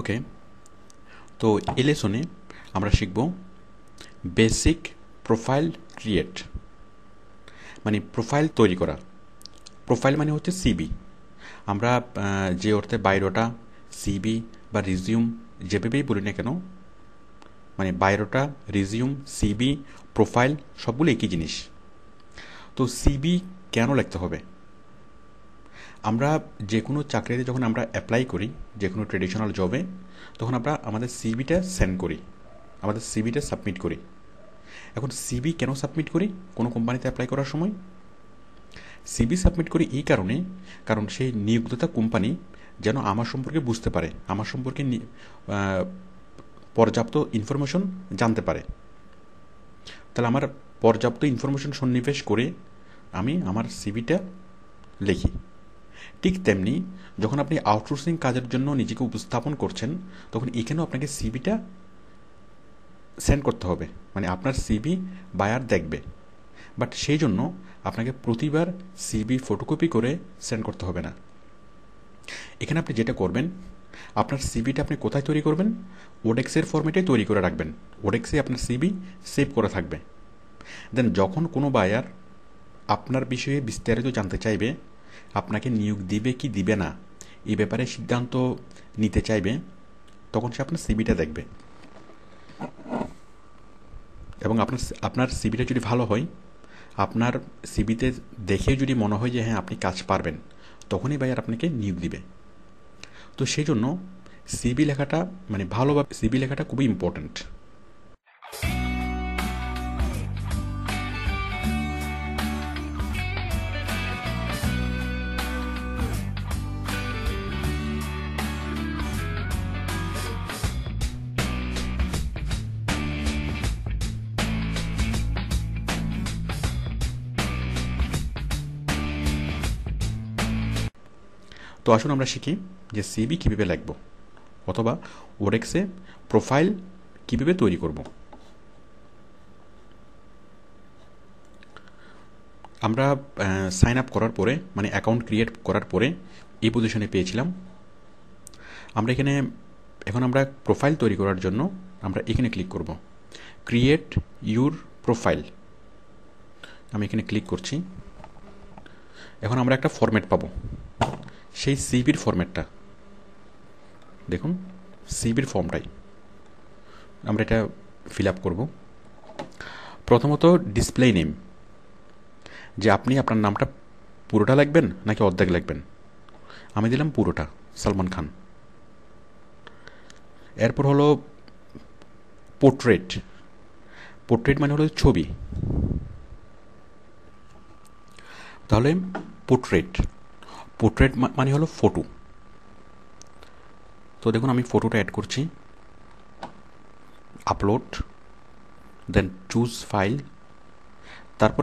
ওকে, তো এই লেসনে আমরা শিখব বেসিক প্রোফাইল ক্রিয়েট, মানে প্রোফাইল তৈরি করা। প্রোফাইল মানে হচ্ছে সিবি। আমরা যে অর্থে বায়োডাটা, সিবি বা রিজিউম যেভাবেই বলি না কেন, মানে বায়োডাটা, রিজিউম, সিবি, প্রোফাইল সবগুলো একই জিনিস। তো সিবি কেন লিখতে হবে? আমরা যে কোনো চাকরিতে যখন আমরা অ্যাপ্লাই করি, যে কোনো ট্রেডিশনাল জবে, তখন আমরা আমাদের সিবিটা সেন্ড করি, আমাদের সিবিটা সাবমিট করি। এখন সিবি কেন সাবমিট করি কোনো কোম্পানিতে অ্যাপ্লাই করার সময়? সিবি সাবমিট করি এই কারণে, কারণ সেই নিয়োগদাতা কোম্পানি যেন আমার সম্পর্কে বুঝতে পারে, আমার সম্পর্কে পর্যাপ্ত ইনফরমেশন জানতে পারে। তাহলে আমার পর্যাপ্ত ইনফরমেশন সন্নিবেশ করে আমি আমার সিবিটা লিখি। ঠিক তেমনি যখন আপনি আউটসোর্সিং কাজের জন্য নিজেকে উপস্থাপন করছেন, তখন এখানেও আপনাকে সিবিটা সেন্ড করতে হবে, মানে আপনার সিবি বায়ার দেখবে। বাট সেই জন্য আপনাকে প্রতিবার সিবি ফটোকপি করে সেন্ড করতে হবে না। এখানে আপনি যেটা করবেন, আপনার সিবিটা আপনি কোথায় তৈরি করবেন? ওডেক্সের ফরম্যাটে তৈরি করে রাখবেন। ওডেক্সে আপনার সিবি সেভ করা থাকবে। দেন যখন কোনো বায়ার আপনার বিষয়ে বিস্তারিত জানতে চাইবে, আপনাকে নিয়োগ দিবে কি দিবে না এই ব্যাপারে সিদ্ধান্ত নিতে চাইবে, তখন সে আপনার সিবিটা দেখবে। এবং আপনার সিবিটা যদি ভালো হয়, আপনার সিবিতে দেখে যদি মনে হয় যে হ্যাঁ আপনি কাজ পারবেন, তখনই বায়ার আপনাকে নিয়োগ দিবে। তো সেই জন্য সিবি লেখাটা, মানে ভালোভাবে সিবি লেখাটা খুবই ইম্পর্ট্যান্ট। তো আসুন আমরা শিখি যে সিবি কীভাবে লিখব, অথবা ওডেক্সে প্রোফাইল কীভাবে তৈরি করব। আমরা সাইন আপ করার পরে, মানে অ্যাকাউন্ট ক্রিয়েট করার পরে এই পজিশনে পেয়েছিলাম। আমরা এখন আমরা প্রোফাইল তৈরি করার জন্য আমরা এখানে ক্লিক করব, ক্রিয়েট ইউর প্রোফাইল। আমি এখানে ক্লিক করছি। এখন আমরা একটা ফরম্যাট পাবো, সেই সিবির ফরম্যাটটা দেখুন, সিবির ফর্মটাই আমরা এটা ফিল আপ করব। প্রথমত ডিসপ্লে নেম, যে আপনি আপনার নামটা পুরোটা লিখবেন নাকি অর্ধেক লিখবেন। আমি দিলাম পুরোটা, সালমান খান। এরপর হলো পোর্ট্রেট। পোর্ট্রেট মানে হলো ছবি, তাহলে পোর্ট্রেট মানে হলো ফটো। তো দেখুন আমি ফটোটা অ্যাড করছি, আপলোড, দেন চুজ ফাইল। তারপর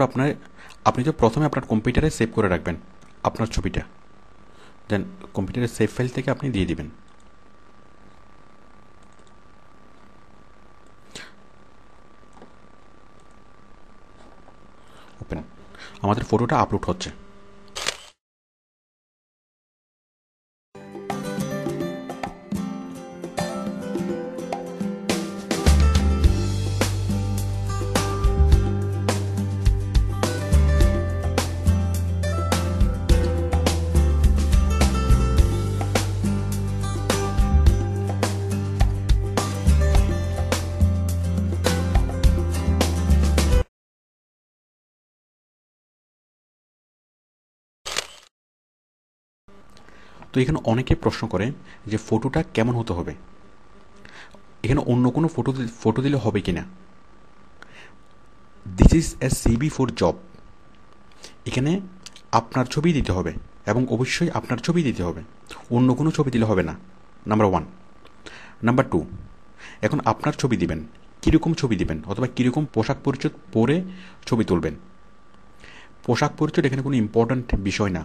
আপনি তো প্রথমে আপনার কম্পিউটারে সেভ করে রাখবেন আপনার ছবিটা, দেন কম্পিউটারের সেভ ফাইল থেকে আপনি দিয়ে দিবেন। ওপেন, আমাদের ফটোটা আপলোড হচ্ছে। তো এখানে অনেকে প্রশ্ন করে যে ফটোটা কেমন হতে হবে, এখানে অন্য কোনো ফটো দিলে হবে কিনা। This is a CB for job. এখানে আপনার ছবি দিতে হবে, এবং অবশ্যই আপনার ছবি দিতে হবে, অন্য কোনো ছবি দিলে হবে না, নাম্বার 1। নাম্বার 2, এখন আপনার ছবি দিবেন, কীরকম ছবি দিবেন, অথবা কীরকম পোশাক পরিচ্ছদ পরে ছবি তুলবেন। পোশাক পরিচ্ছদ এখানে কোনো ইম্পর্ট্যান্ট বিষয় না।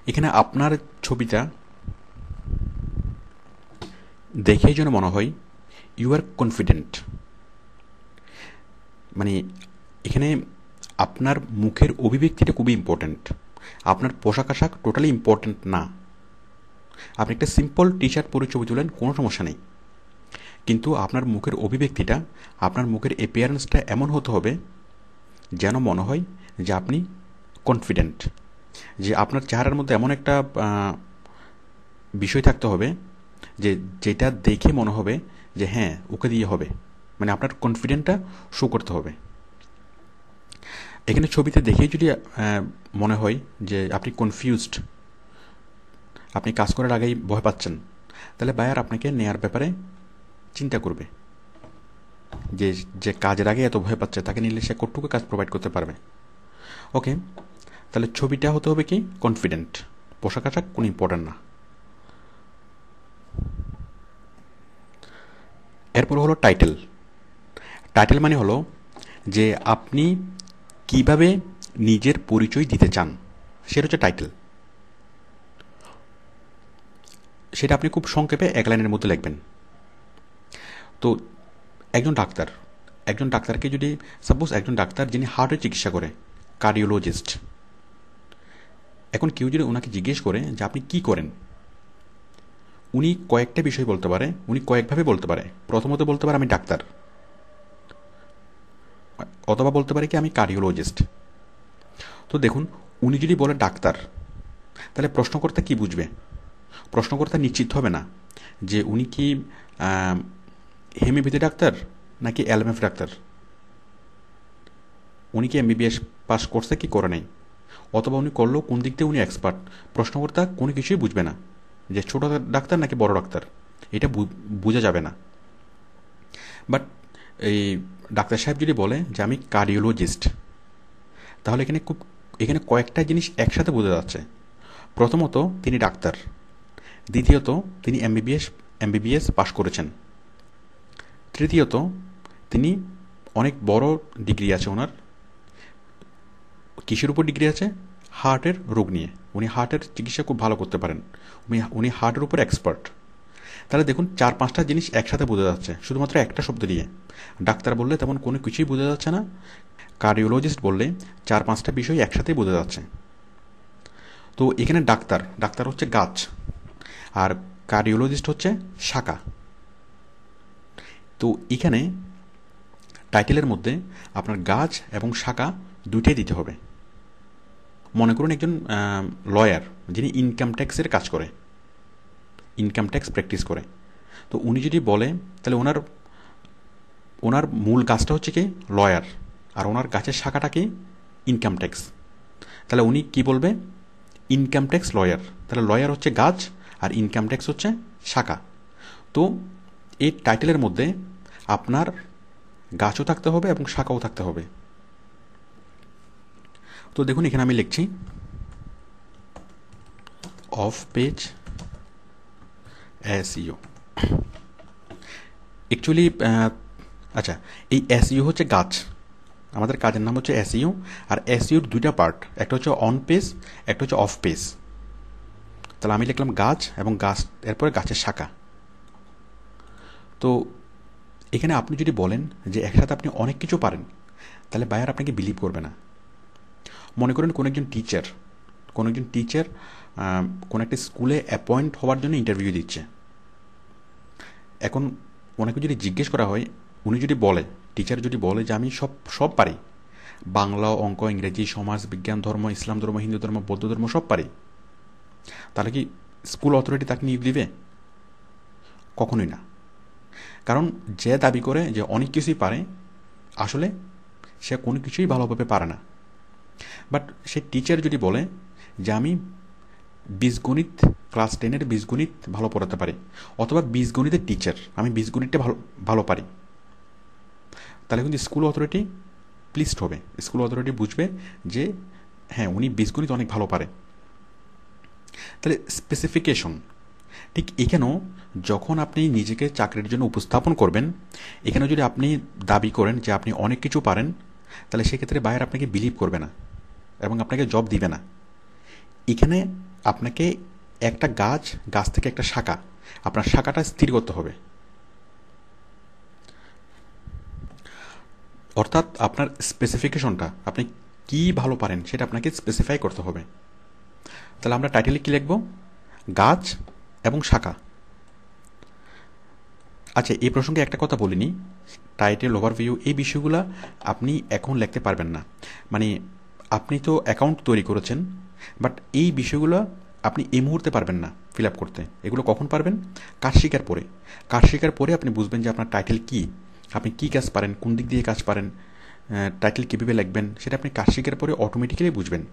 এখানে আপনার ছবিটা দেখেই যেন মনে হয় ইউ আর কনফিডেন্ট, মানে এখানে আপনার মুখের অভিব্যক্তিটা খুবই ইম্পর্ট্যান্ট। আপনার পোশাক আশাক টোটালি ইম্পর্ট্যান্ট না। আপনি একটা সিম্পল টি শার্ট পরে ছবি তুলেন, কোনো সমস্যা নেই, কিন্তু আপনার মুখের অভিব্যক্তিটা, আপনার মুখের অ্যাপিয়ারেন্সটা এমন হতে হবে যেন মনে হয় যে আপনি কনফিডেন্ট, যে আপনার চেহারার মধ্যে এমন একটা বিষয় থাকতে হবে যে যেটা দেখে মনে হবে যে হ্যাঁ ওকে দিয়ে হবে, মানে আপনার কনফিডেন্টটা শো করতে হবে। এখানে ছবিতে দেখেই যদি মনে হয় যে আপনি কনফিউজড, আপনি কাজ করার আগেই ভয় পাচ্ছেন, তাহলে বায়ার আপনাকে নেয়ার ব্যাপারে চিন্তা করবে, যে যে কাজের আগে এত ভয় পাচ্ছে তাকে নিলে সে কতটুকু কাজ প্রোভাইড করতে পারবে। ওকে, তাহলে ছবিটা হতে হবে কি কনফিডেন্ট, পোশাক আশাক কোনো ইম্পর্টেন্ট না। এরপর হলো টাইটেল। টাইটেল মানে হলো যে আপনি কিভাবে নিজের পরিচয় দিতে চান, সেটা হচ্ছে টাইটেল। সেটা আপনি খুব সংক্ষেপে এক লাইনের মধ্যে লিখবেন। তো একজন ডাক্তারকে যদি সাপোজ একজন ডাক্তার যিনি হার্টের চিকিৎসা করে, কার্ডিওলজিস্ট, এখন কেউ যদি ওনাকে জিজ্ঞেস করে যে আপনি কি করেন, উনি কয়েকটা বিষয় বলতে পারে, উনি কয়েকভাবে বলতে পারে। প্রথমত বলতে পারে আমি ডাক্তার, অথবা বলতে পারে কি আমি কার্ডিওলজিস্ট। তো দেখুন, উনি যদি বলে ডাক্তার, তাহলে প্রশ্নকর্তা কি বুঝবে? প্রশ্নকর্তা নিশ্চিত হবে না যে উনি কি হেমিওপ্যাথি ডাক্তার নাকি এলএমএফ ডাক্তার, উনি কি এমবিবিএস পাস করছে কি করে নাই, অথবা উনি করলেও কোন দিক দিয়ে উনি এক্সপার্ট। প্রশ্নকর্তা কোনো কিছুই বুঝবে না যে ছোট ডাক্তার নাকি বড় ডাক্তার, এটা বোঝা যাবে না। বাট এই ডাক্তার সাহেব যদি বলে যে আমি কার্ডিওলজিস্ট, তাহলে এখানে কয়েকটা জিনিস একসাথে বোঝা যাচ্ছে। প্রথমত তিনি ডাক্তার, দ্বিতীয়ত তিনি এমবিবিএস পাশ করেছেন, তৃতীয়ত তিনি অনেক বড় ডিগ্রি আছে ওনার। কিসের উপর ডিগ্রি আছে? হার্টের রোগ নিয়ে। উনি হার্টের চিকিৎসা খুব ভালো করতে পারেন, উনি হার্টের উপর এক্সপার্ট। তাহলে দেখুন 4-5টা জিনিস একসাথে বোঝা যাচ্ছে শুধুমাত্র একটা শব্দ দিয়ে। ডাক্তার বললে তেমন কোনো কিছুই বোঝা যাচ্ছে না, কার্ডিওলজিস্ট বললে 4-5টা বিষয় একসাথেই বোঝা যাচ্ছে। তো এখানে ডাক্তার হচ্ছে গাছ, আর কার্ডিওলজিস্ট হচ্ছে শাখা। তো এখানে টাইটেলের মধ্যে আপনার গাছ এবং শাখা দুইটাই দিতে হবে। মনে করুন একজন লয়ার যিনি ইনকাম ট্যাক্সের কাজ করে, ইনকাম ট্যাক্স প্র্যাকটিস করে, তো উনি যদি বলে তাহলে ওনার মূল কাজটা হচ্ছে কি লয়ার, আর ওনার গাছের শাখাটা কি ইনকাম ট্যাক্স। তাহলে উনি কি বলবে? Income tax lawyer. তাহলে লয়ার হচ্ছে গাছ আর ইনকাম ট্যাক্স হচ্ছে শাখা। তো এই টাইটেলের মধ্যে আপনার গাছও থাকতে হবে এবং শাখাও থাকতে হবে। তো দেখুন এখানে আমি লিখছি অফ পেজ এসইও। অ্যাকচুয়ালি আচ্ছা, এই এসইও হচ্ছে গাছ, আমাদের কাজের নাম হচ্ছে এসইও। আর এসইওর দুইটা পার্ট, একটা হচ্ছে অন পেজ, একটা হচ্ছে অফ পেজ। তাহলে আমি লিখলাম গাছ এবং গাছ, এরপরে গাছের শাখা। তো এখানে আপনি যদি বলেন যে একসাথে আপনি অনেক কিছু পারেন, তাহলে বায়ার আপনাকে বিলিভ করবে না। মনে করেন কোনো একজন টিচার কোনো একটা স্কুলে অ্যাপয়েন্ট হওয়ার জন্য ইন্টারভিউ দিচ্ছে। এখন ওনাকে যদি জিজ্ঞেস করা হয়, উনি যদি বলে, টিচার যদি বলে যে আমি সব পারি, বাংলা, অঙ্ক, ইংরেজি, সমাজ বিজ্ঞান, ধর্ম, ইসলাম ধর্ম, হিন্দু ধর্ম, বৌদ্ধ ধর্ম সব পারি, তাহলে কি স্কুল অথরিটি তাকে নিয়োগ দিবে? কখনোই না। কারণ যে দাবি করে যে অনেক কিছুই পারে, আসলে সে কোনো কিছুই ভালোভাবে পারে না। বাট সে টিচার যদি বলে যে আমি বীজগণিত, ক্লাস 10-এর বীজগণিত ভালো পড়াতে পারি, অথবা বীজগণিতের টিচার, আমি বীজগণিতটা ভালো পারি, তাহলে কিন্তু স্কুল অথরিটি প্লিজড হবে। স্কুল অথরিটি বুঝবে যে হ্যাঁ উনি বীজগণিত অনেক ভালো পারে। তাহলে স্পেসিফিকেশন ঠিক এখানেও যখন আপনি নিজেকে চাকরির জন্য উপস্থাপন করবেন, এখানে যদি আপনি দাবি করেন যে আপনি অনেক কিছু পারেন, তাহলে সেক্ষেত্রে বায়ার আপনাকে বিলিভ করবে না এবং আপনাকে জব দিবে না। এখানে আপনাকে একটা গাছ থেকে একটা শাখা, আপনার শাখাটা স্থির করতে হবে। অর্থাৎ আপনার স্পেসিফিকেশনটা, আপনি কি ভালো পারেন, সেটা আপনাকে স্পেসিফাই করতে হবে। তাহলে আমরা টাইটেলে কী লিখব? গাছ এবং শাখা। আচ্ছা, এই প্রসঙ্গে একটা কথা বলিনি, টাইটেল, ওভারভিউ এই বিষয়গুলো আপনি এখন লিখতে পারবেন না। মানে আপনি তো অ্যাকাউন্ট তৈরি করেছেন, বাট এই বিষয়গুলো আপনি এই মুহূর্তে পারবেন না ফিল আপ করতে। এগুলো কখন পারবেন? কাজ শেখার পরে। কাজ শেখার পরে আপনি বুঝবেন যে আপনার টাইটেল কী, আপনি কী কাজ পারেন, কোন দিক দিয়ে কাজ পারেন, টাইটেল কীভাবে লিখবেন সেটা আপনি কাজ শেখার পরে অটোমেটিক্যালি বুঝবেন।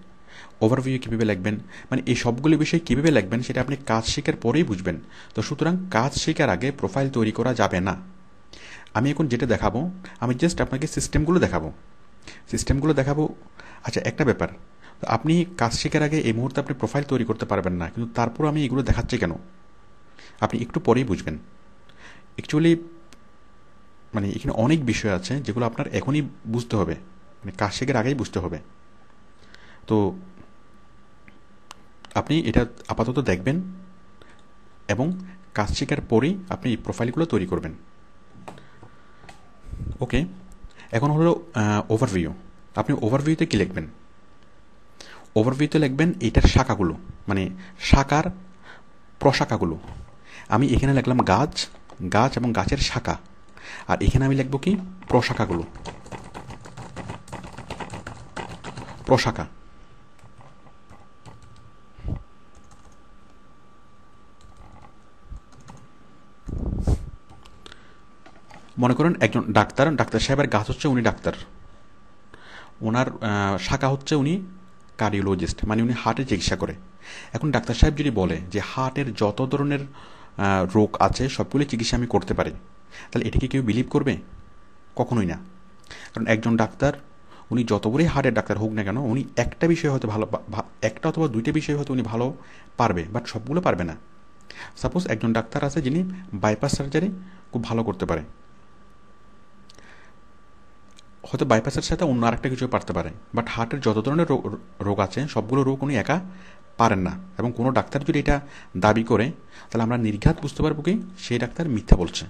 ওভারভিউ কীভাবে লিখবেন, মানে এই সবগুলো বিষয় কীভাবে লিখবেন সেটা আপনি কাজ শেখার পরেই বুঝবেন। তো সুতরাং কাজ শেখার আগে প্রোফাইল তৈরি করা যাবে না। আমি এখন যেটা দেখাবো, আমি জাস্ট আপনাকে সিস্টেমগুলো দেখাবো। আচ্ছা, একটা ব্যাপার, তো আপনি কাজ শেখার আগে এই মুহূর্তে আপনি প্রোফাইল তৈরি করতে পারবেন না, কিন্তু তারপর আমি এগুলো দেখাচ্ছি কেন আপনি একটু পরেই বুঝবেন। অ্যাকচুয়ালি মানে এখানে অনেক বিষয় আছে যেগুলো আপনার এখনই বুঝতে হবে, মানে কাজ শেখার আগেই বুঝতে হবে। তো আপনি এটা আপাতত দেখবেন এবং কাজ শেখার পরেই আপনি এই প্রোফাইলগুলো তৈরি করবেন। ওকে, এখন হলো ওভারভিউ। আপনি ওভারভিউতে কী লিখবেন? ওভারভিউতে লিখবেন এটার শাখাগুলো, মানে শাখার প্রশাখাগুলো। আমি এখানে লিখলাম গাছ এবং গাছের শাখা, আর এখানে আমি লিখব কি? প্রশাখাগুলো, প্রশাখা। মনে করেন একজন ডাক্তার সাহেবের গাছ হচ্ছে উনি ডাক্তার, ওনার শাখা হচ্ছে উনি কার্ডিওলজিস্ট, মানে উনি হার্টের চিকিৎসা করে। এখন ডাক্তার সাহেব যদি বলে যে হার্টের যত ধরনের রোগ আছে সবগুলো চিকিৎসা আমি করতে পারি, তাহলে এটাকে কেউ বিলিভ করবে? কখনোই না। কারণ একজন ডাক্তার, উনি যত বড়ই হার্টের ডাক্তার হোক না কেন, উনি একটা বিষয় হয়তো ভালো, একটা অথবা দুইটা বিষয় হয়তো উনি ভালো পারবে, বাট সবগুলো পারবে না। সাপোজ একজন ডাক্তার আছে যিনি বাইপাস সার্জারি খুব ভালো করতে পারে, হয়তো বাইপাসের সাথে অন্য আরেকটা কিছু পারতে পারে, বাট হার্টের যত ধরনের রোগ আছে সবগুলো রোগ উনি একা পারেন না। এবং কোনো ডাক্তার যদি এটা দাবি করে, তাহলে আমরা নির্ঘাত বুঝতে পারবো কি সেই ডাক্তার মিথ্যা বলছে।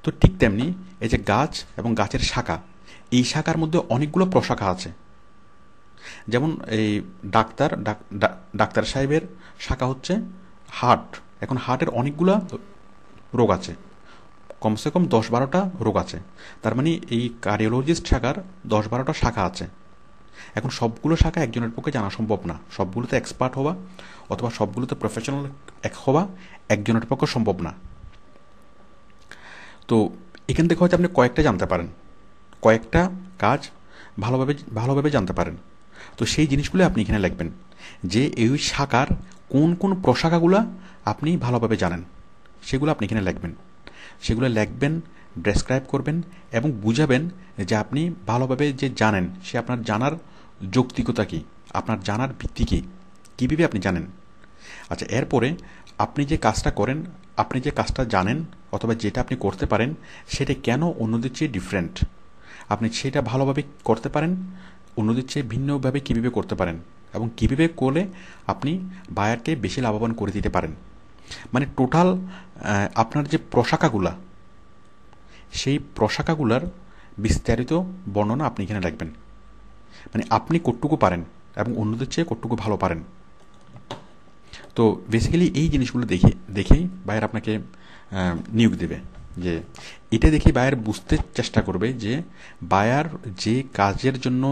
তো ঠিক তেমনি এই যে গাছ এবং গাছের শাখা, এই শাখার মধ্যে অনেকগুলো প্রশাখা আছে। যেমন এই ডাক্তার সাহেবের শাখা হচ্ছে হার্ট। এখন হার্টের অনেকগুলো রোগ আছে, কমসে কম 10-12টা রোগ আছে। তার মানে এই কার্ডিওলজিস্ট শাখার 10-12টা শাখা আছে। এখন সবগুলো শাখা একজনের পক্ষে জানা সম্ভব না, সবগুলোতে এক্সপার্ট হওয়া অথবা সবগুলোতে প্রফেশনাল হওয়া একজনের পক্ষে সম্ভব না। তো এখান থেকে হয়তো আপনি কয়েকটা জানতে পারেন, কয়েকটা কাজ ভালোভাবে জানতে পারেন। তো সেই জিনিসগুলো আপনি এখানে লিখবেন যে এই শাখার কোন কোন প্রশাখাগুলো আপনি ভালোভাবে জানেন, সেগুলো আপনি এখানে লিখবেন। সেগুলো লিখবেন, ডেসক্রাইব করবেন এবং বুঝাবেন যে আপনি ভালোভাবে যে জানেন সে আপনার জানার যৌক্তিকতা কী, আপনার জানার ভিত্তি কী, কীভাবে আপনি জানেন। আচ্ছা, এরপরে আপনি যে কাজটা করেন, আপনি যে কাজটা জানেন অথবা যেটা আপনি করতে পারেন সেটা কেন অন্যদের চেয়ে ডিফারেন্ট, আপনি সেটা ভালোভাবে করতে পারেন, অন্যদের চেয়ে ভিন্নভাবে কীভাবে করতে পারেন এবং কীভাবে করলে আপনি বায়ারকে বেশি লাভবান করে দিতে পারেন। মানে টোটাল আপনার যে প্রশাখাগুলা, সেই প্রশাখাগুলার বিস্তারিত বর্ণনা আপনি এখানে লিখবেন। মানে আপনি কতটুকু পারেন এবং অন্যদের চেয়ে কতটুকু ভালো পারেন। তো বেসিক্যালি এই জিনিসগুলো দেখেই বায়ার আপনাকে নিয়োগ দেবে। যে এটা দেখে বায়ার বুঝতে চেষ্টা করবে যে বায়ার যে কাজের জন্য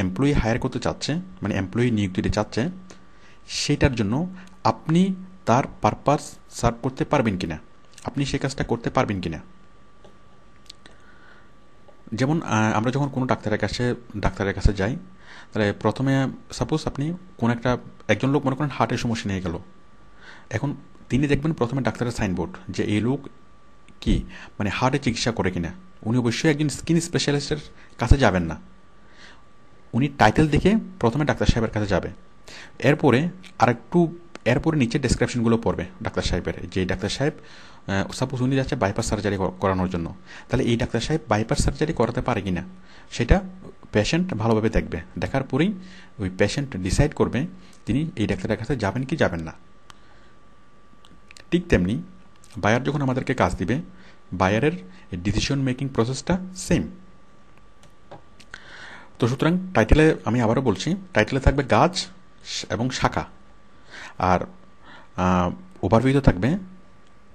এমপ্লয়ি হায়ার করতে চাচ্ছে, মানে এমপ্লয়ি নিয়োগ দিতে চাচ্ছে, সেটার জন্য আপনি তার পারপাস সার্ভ করতে পারবেন কিনা, আপনি সেই কাজটা করতে পারবেন কিনা। যেমন আমরা যখন কোনো ডাক্তারের কাছে যাই, তাহলে প্রথমে সাপোজ আপনি কোন একজন লোক মনে করেন হার্টের সমস্যা নিয়ে গেল। এখন তিনি দেখবেন প্রথমে ডাক্তারের সাইনবোর্ড যে এই লোক কি মানে হার্টের চিকিৎসা করে কিনা। উনি অবশ্যই একজন স্কিন স্পেশালিস্টের কাছে যাবেন না, উনি টাইটেল দেখে প্রথমে ডাক্তার সাহেবের কাছে যাবে। এরপরে নিচে ডেসক্রিপশনগুলো পড়বে ডাক্তার সাহেবের, যে ডাক্তার সাহেব সাপোজ উনি যাচ্ছে বাইপাস সার্জারি করানোর জন্য, তাহলে এই ডাক্তার সাহেব বাইপাস সার্জারি করাতে পারে কিনা সেটা পেশেন্ট ভালোভাবে দেখবে। দেখার পরেই ওই পেশেন্ট ডিসাইড করবে তিনি এই ডাক্তারের কাছে যাবেন কি যাবেন না। ঠিক তেমনি বায়ার যখন আমাদেরকে কাজ দিবে, বায়ারের ডিসিশন মেকিং প্রসেসটা সেম। তো সুতরাং টাইটেলে আমি আবারও বলছি, টাইটেলে থাকবে গাছ এবং শাখা, আর ওভারভিউতে থাকবে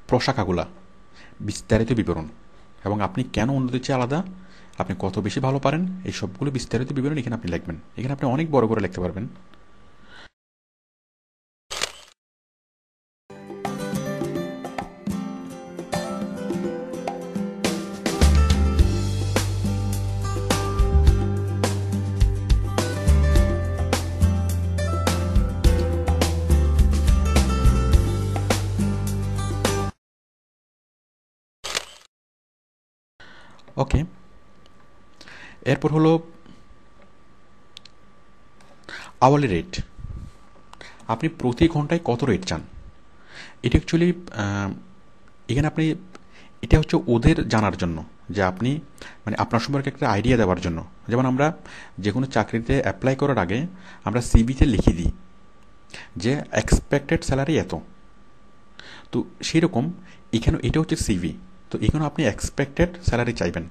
প্রশাখাগুলা, বিস্তারিত বিবরণ, এবং আপনি কেন অন্যদের চেয়ে আলাদা, আপনি কত বেশি ভালো পারেন, এই সবগুলো বিস্তারিত বিবরণ এখানে আপনি লিখবেন। এখানে আপনি অনেক বড় করে লিখতে পারবেন। ওকে, এরপর হলো আওয়ারলি রেট। আপনি প্রতি ঘন্টায় কত রেট চান, এটা অ্যাকচুয়ালি এখানে আপনি, এটা হচ্ছে ওদের জানার জন্য, যে আপনি মানে আপনার সম্পর্কে একটা আইডিয়া দেওয়ার জন্য। যেমন আমরা যে কোনো চাকরিতে অ্যাপ্লাই করার আগে আমরা সিভিতে লিখে দিই যে এক্সপেক্টেড স্যালারি এত। তো সেই রকম এখানে এটা হচ্ছে সিভি, তো এখানে আপনি এক্সপেক্টেড স্যালারি চাইবেন।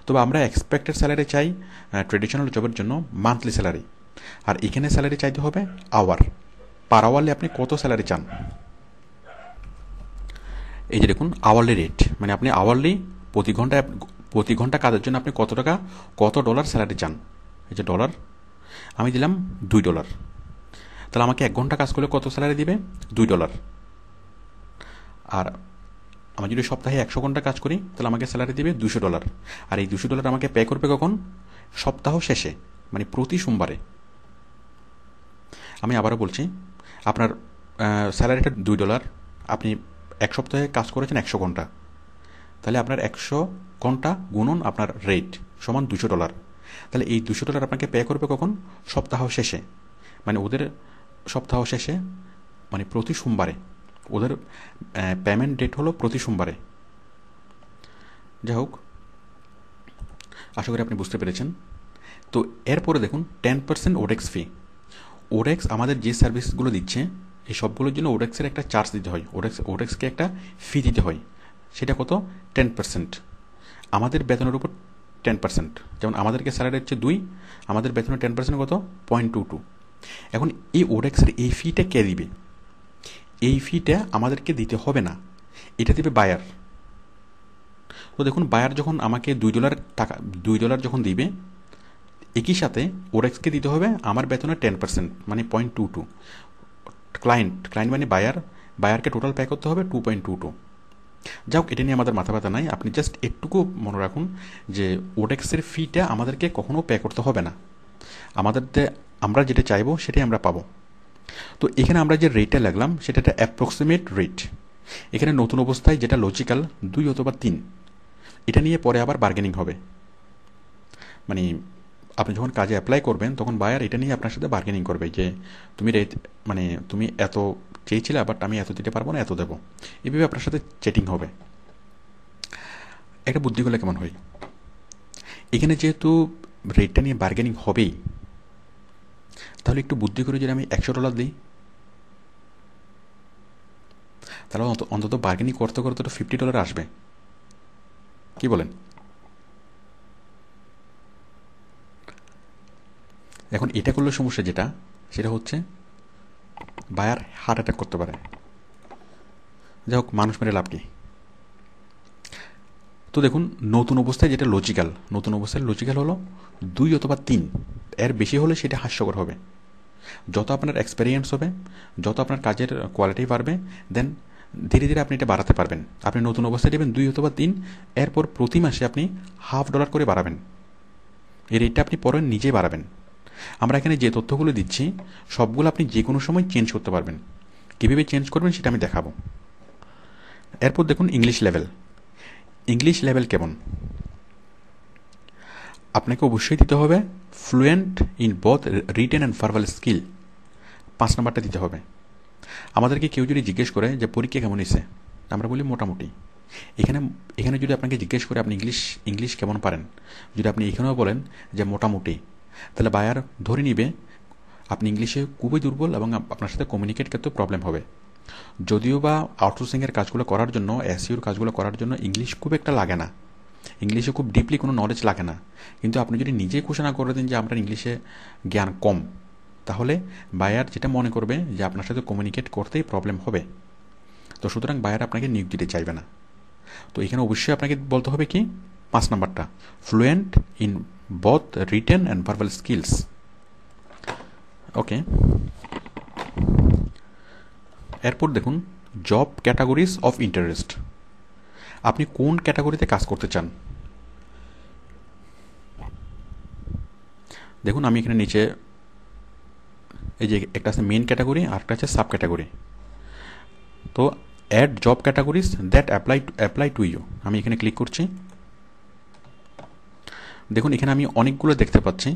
তবে আমরা এক্সপেক্টেড স্যালারি চাই ট্রেডিশনাল জবের জন্য মান্থলি স্যালারি, আর এখানে স্যালারি চাইতে হবে আওয়ার, পার আওয়ারলি আপনি কত স্যালারি চান। এই যে দেখুন আওয়ারলি রেট, মানে আপনি আওয়ারলি প্রতি ঘন্টা কাজের জন্য আপনি কত টাকা, কত ডলার স্যালারি চান। এই যে ডলার, আমি দিলাম $2, তাহলে আমাকে 1 ঘন্টা কাজ করলে কত স্যালারি দিবে, $2। আর আমি যদি সপ্তাহে 100 ঘন্টা কাজ করি তাহলে আমাকে স্যালারি দিবে $200। আর এই $200 আমাকে পে করবে কখন, সপ্তাহ শেষে, মানে প্রতি সোমবারে। আমি আবারও বলছি, আপনার স্যালারিটা $2, আপনি 1 সপ্তাহে কাজ করেছেন 100 ঘন্টা, তাহলে আপনার 100 ঘন্টা গুণন আপনার রেট সমান $200। তাহলে এই $200 আপনাকে পে করবে কখন, সপ্তাহ শেষে, মানে ওদের সপ্তাহ শেষে, মানে প্রতি সোমবারে। ওদের পেমেন্ট ডেট হলো প্রতি সোমবারে। যাই হোক, আশা করি আপনি বুঝতে পেরেছেন। তো এরপরে দেখুন 10% ওডেক্স ফি। ওডেক্স আমাদের যে সার্ভিসগুলো দিচ্ছে এই সবগুলোর জন্য ওডেক্সের একটা চার্জ দিতে হয়, ওডেক্সকে একটা ফি দিতে হয়। সেটা কত, 10%। আমাদের বেতনের উপর 10%, যেমন আমাদেরকে স্যালারি হচ্ছে 2, আমাদের বেতনের 10% কত, 0.22। এখন এই ওডেক্সের এই ফিটা কে দিবে, এই ফিটা আমাদেরকে দিতে হবে না, এটা দিবে বায়ার। তো দেখুন বায়ার যখন আমাকে $2 যখন দিবে, একই সাথে ওডেক্সকে দিতে হবে আমার বেতনের 10%, মানে 0.22। ক্লায়েন্ট মানে বায়ারকে টোটাল পে করতে হবে 2.22। যাই হোক, এটা নিয়ে আমাদের মাথা ব্যথা নাই, আপনি জাস্ট একটুকু মনে রাখুন যে ওডেক্সের ফিটা আমাদেরকে কখনো পে করতে হবে না, আমরা যেটা চাইবো সেটাই আমরা পাবো। তো এখানে আমরা যে রেটটা লাগলাম সেটা একটা অ্যাপ্রক্সিমেট রেট। এখানে নতুন অবস্থায় যেটা লজিক্যাল 2 অথবা 3, এটা নিয়ে পরে আবার বার্গেনিং হবে। মানে আপনি যখন কাজে অ্যাপ্লাই করবেন তখন বায়ার এটা নিয়ে আপনার সাথে বার্গেনিং করবে যে তুমি এত চেয়েছিলে, বাট আমি এত দিতে পারবো না, এত দেবো। এভাবে আপনার সাথে চেটিং হবে। একটা বুদ্ধি করলে কেমন হয়, এখানে যেহেতু রেটটা নিয়ে বার্গেনিং হবেই, তাহলে একটু বুদ্ধি করে যদি আমি $100 দিই, তাহলে অন্তত বার্গেনিং করতে করতে তো $50 আসবে। কি বলেন? এখন এটা করলে সমস্যা যেটা, সেটা হচ্ছে বায়ার হার্ট অ্যাটাক করতে পারে। যাই হোক, মানুষ মেরে লাভ কি। তো দেখুন নতুন অবস্থায় যেটা লজিক্যাল হলো 2 অথবা 3, এর বেশি হলে সেটা হাস্যকর হবে। যত আপনার এক্সপেরিয়েন্স হবে, যত আপনার কাজের কোয়ালিটি বাড়বে, দেন ধীরে ধীরে আপনি এটা বাড়াতে পারবেন। আপনি নতুন অবস্থায় দেবেন 2 অথবা 3, এরপর প্রতি মাসে আপনি $50 করে বাড়াবেন। এই রেটটা আপনি পরে নিজেই বাড়াবেন। আমরা এখানে যে তথ্যগুলো দিচ্ছি সবগুলো আপনি যে কোনো সময় চেঞ্জ করতে পারবেন। কীভাবে চেঞ্জ করবেন সেটা আমি দেখাবো। এরপর দেখুন ইংলিশ লেভেল কেমন। আপনাকে অবশ্যই দিতে হবে fluent in both written and verbal skill, 5 নম্বরটা দিতে হবে। আমাদেরকে কেউ যদি জিজ্ঞেস করে যে পরীক্ষা কেমন হয়েছে, আমরা বলি মোটামুটি। এখানে যদি আপনাকে জিজ্ঞেস করে আপনি ইংলিশ কেমন পারেন, যদি আপনি এখানেও বলেন যে মোটামুটি, তাহলে বায়ার ধরে নিবে আপনি ইংলিশে খুবই দুর্বল এবং আপনার সাথে কমিউনিকেট করতে প্রবলেম হবে। যদিও বা আউটসোর্সিংয়ের কাজগুলো করার জন্য, এসইওর কাজগুলো করার জন্য ইংলিশ খুব একটা লাগে না, ইংলিশে খুব ডিপলি কোনো নলেজ লাগে না। কিন্তু আপনি যদি নিজেই ঘোষণা করে দেন যে আপনার ইংলিশে জ্ঞান কম, তাহলে বায়ার যেটা মনে করবে যে আপনার সাথে কমিউনিকেট করতেই প্রবলেম হবে। তো সুতরাং বায়ার আপনাকে নিয়োগ দিতে চাইবে না। তো এখানে অবশ্যই আপনাকে বলতে হবে কি 5 নাম্বারটা, fluent in both written and verbal skills. Okay, এরপর দেখুন জব ক্যাটাগরিজ অফ ইন্টারেস্ট। আপনি কোন ক্যাটাগরিতে কাজ করতে চান? দেখুন আমি এখানে নিচে এই যে একটা আছে মেন ক্যাটাগরি আর একটা আছে সাব ক্যাটাগরি। তো add job categories that apply to you, আমি এখানে ক্লিক করছি। দেখুন এখানে আমি অনেকগুলো দেখতে পাচ্ছি।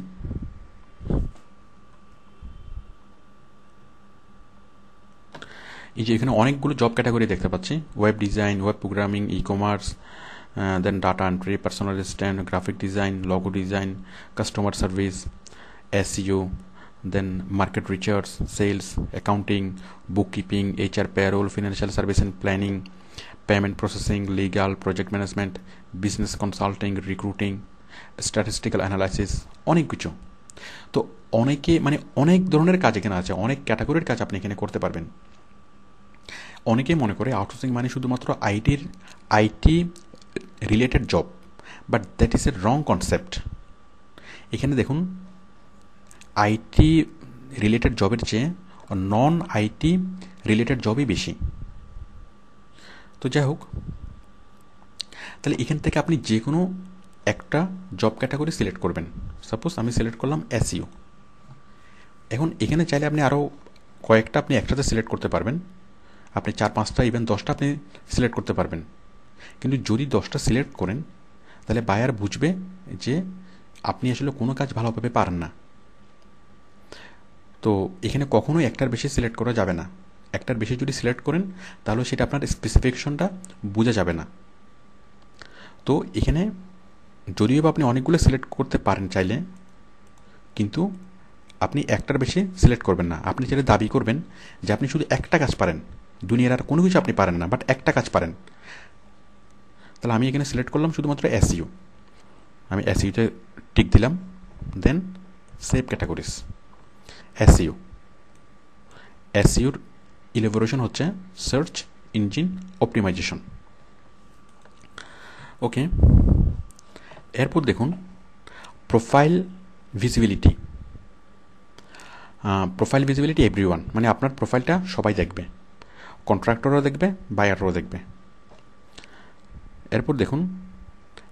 এই যে এখানে অনেকগুলো জব ক্যাটাগরি দেখতে পাচ্ছি, web design, web programming, e commerce, then data entry, personal assistant, graphic design, logo design, customer service, SEO, then market research, sales, accounting, book keeping, HR, payroll, financial service and planning, payment processing, legal, project management, business consulting, recruiting, statistical analysis, অনেক কিছু। তো অনেকে মানে অনেক ধরনের কাজ এখানে আছে, অনেক ক্যাটাগরির কাজ আপনি এখানে করতে পারবেন। অনেকেই মনে করে আউটসোর্সিং মানে শুধুমাত্র IT related job, but that is a wrong concept. এখানে দেখুন আইটি রিলেটেড জবের চেয়ে নন আইটি রিলেটেড জবই বেশি। তো যাই হোক, তাহলে এখান থেকে আপনি যে কোনো একটা জব ক্যাটাগরি সিলেক্ট করবেন। সাপোজ আমি সিলেক্ট করলাম এসইও। এখন এখানে চাইলে আপনি আরও কয়েকটা আপনি একসাথে সিলেক্ট করতে পারবেন, আপনি 4-5টা ইভেন 10টা আপনি সিলেক্ট করতে পারবেন। কিন্তু যদি 10টা সিলেক্ট করেন তাহলে বায়ার বুঝবে যে আপনি আসলে কোনো কাজ ভালোভাবে পারেন না। তো এখানে কখনোই একটার বেশি সিলেক্ট করা যাবে না। একটার বেশি যদি সিলেক্ট করেন তাহলে সেটা আপনার স্পেসিফিকেশনটা বোঝা যাবে না। তো এখানে যদিও বা আপনি অনেকগুলো সিলেক্ট করতে পারেন চাইলে, কিন্তু আপনি একটার বেশি সিলেক্ট করবেন না। আপনি যেটা দাবি করবেন যে আপনি শুধু একটা কাজ পারেন, দুনিয়ার আর কোনো কিছু আপনি পারেন না, বাট একটা কাজ পারেন। তাহলে আমি এখানে সিলেক্ট করলাম শুধুমাত্র এসইও, আমি এসইওতে টিক দিলাম, দেন সেভ ক্যাটাগরিজ। এসইও, এসইওর ইলেবোরেশন হচ্ছে সার্চ ইঞ্জিন অপটিমাইজেশন। ওকে, এরপর দেখুন profile visibility. Profile visibility everyone, মানে আপনার প্রোফাইলটা সবাই দেখবে, কন্ট্রাক্টরও দেখবে, বায়ারও দেখবে। এরপর দেখুন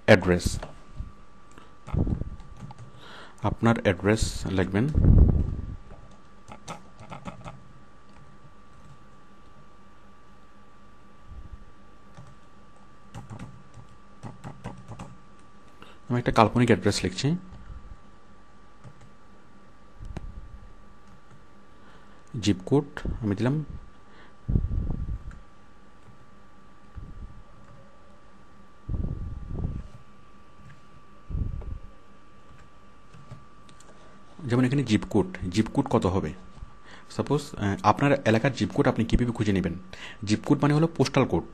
অ্যাড্রেস, আপনার অ্যাড্রেস লিখবেন। আমি একটা কাল্পনিক অ্যাড্রেস লিখছি। জিপ কোড আমি দিলাম যেমন এখানে জিপ কোড কত হবে? সাপোজ আপনার এলাকার জিপ কোড আপনি কীভাবে খুঁজে নেবেন? জিপ কোড মানে হলো পোস্টাল কোড।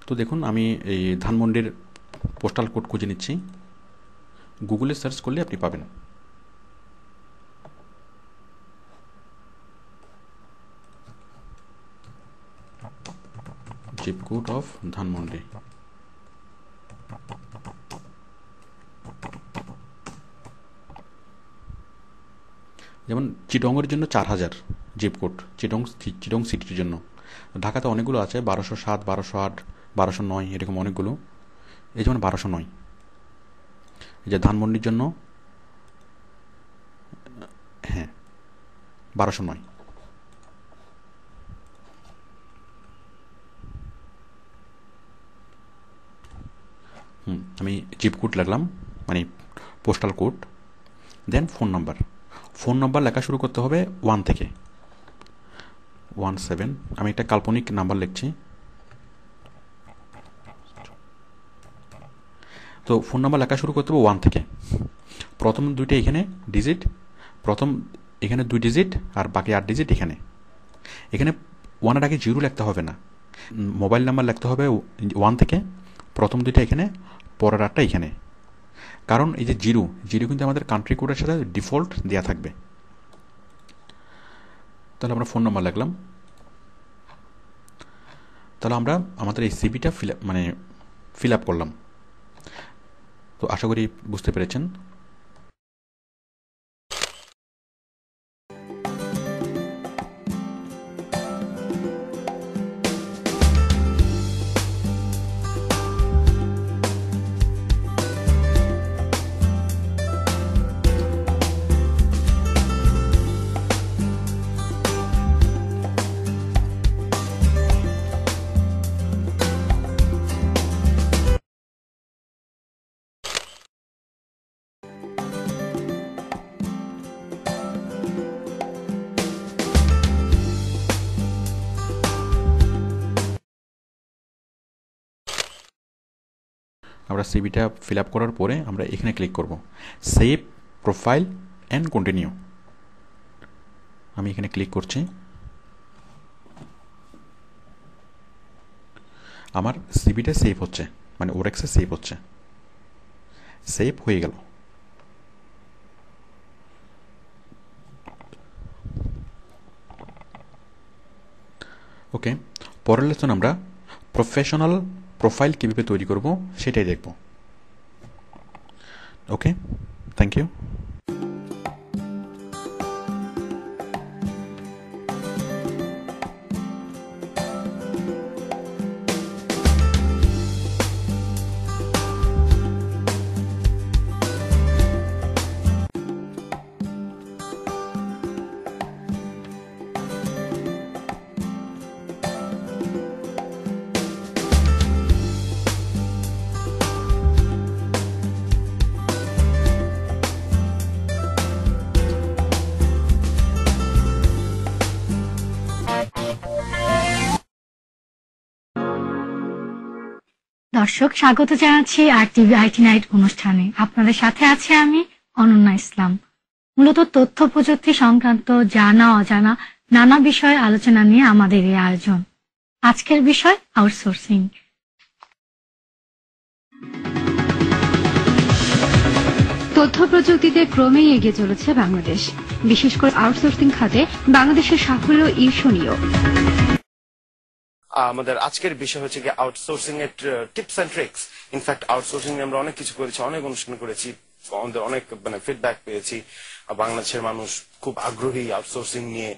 তো দেখুন আমি এই ধানমন্ডির পোস্টাল কোড খুঁজে নিচ্ছি, গুগলে সার্চ করলে আপনি পাবেন। Zip code of Dhanmondi. যেমন চিটংয়ের জন্য 4000 জিপ কোড, চিটং সিটির জন্য। ঢাকাতে অনেকগুলো আছে, 1207, 1208, 1209, এরকম অনেকগুলো। এই যেমন 1209, এই যে ধানমন্ডির জন্য, হ্যাঁ 1209। আমি জিপ কোড লাগলাম, মানে পোস্টাল কোড, দেন ফোন নাম্বার লেখা শুরু করতে হবে 1 থেকে 17। আমি একটা কাল্পনিক নাম্বার লিখছি। তো ফোন নাম্বার লেখা শুরু করতে হবে 1 থেকে। প্রথম দুইটা এখানে ডিজিট, প্রথম এখানে 2 ডিজিট আর বাকি 8 ডিজিট এখানে। এখানে 1-এর আগে 0 লিখতে হবে না। মোবাইল নাম্বার লিখতে হবে 1 থেকে, প্রথম দুইটা এখানে, পরের 8টা এখানে। কারণ এই যে জিরো কিন্তু আমাদের কান্ট্রি কোডের সাথে ডিফল্ট দেওয়া থাকবে। তাহলে আমরা ফোন নাম্বার লিখলাম। তাহলে আমরা আমাদের এই সিভিটা ফিল আপ করলাম। তো আশা করি বুঝতে পেরেছেন। আমরা সিভিটা ফিল আপ করার পরে আমরা এখানে ক্লিক করব, সেভ প্রোফাইল অ্যান্ড কন্টিনিউ। আমি এখানে ক্লিক করছি। আমার সিভিটা সেভ হচ্ছে, মানে ওরেক্সে সেভ হচ্ছে, সেভ হয়ে গেল। ওকে, পরের লেসন আমরা প্রফেশনাল প্রোফাইল কীভাবে তৈরি করব সেটাই দেখব। ওকে, থ্যাংক ইউ। দর্শক, স্বাগত জানাচ্ছি RTV আইটি নাইট অনুষ্ঠানে। আপনাদের সাথে আছে আমি অনন্যা ইসলাম। মূলত তথ্য প্রযুক্তি সংক্রান্ত জানা অজানা নানা বিষয়ে আলোচনা নিয়ে আমাদের এই আয়োজন। আজকের বিষয় আউটসোর্সিং। তথ্য প্রযুক্তিতে ক্রমেই এগিয়ে চলেছে বাংলাদেশ। বিশেষ করে আউটসোর্সিং খাতে বাংলাদেশের সাফল্য ঈর্ষণীয়। আমাদের আজকের বিষয় হচ্ছে কি আউটসোর্সিং এর tips and tricks. In fact outsourcing নিয়ে আমরা অনেক কিছু করেছি, অনেক অনুষ্ঠান করেছি, আমাদের অনেক ফিডব্যাক পেয়েছি। বাংলাদেশের মানুষ খুব আগ্রহী আউটসোর্সিং নিয়ে।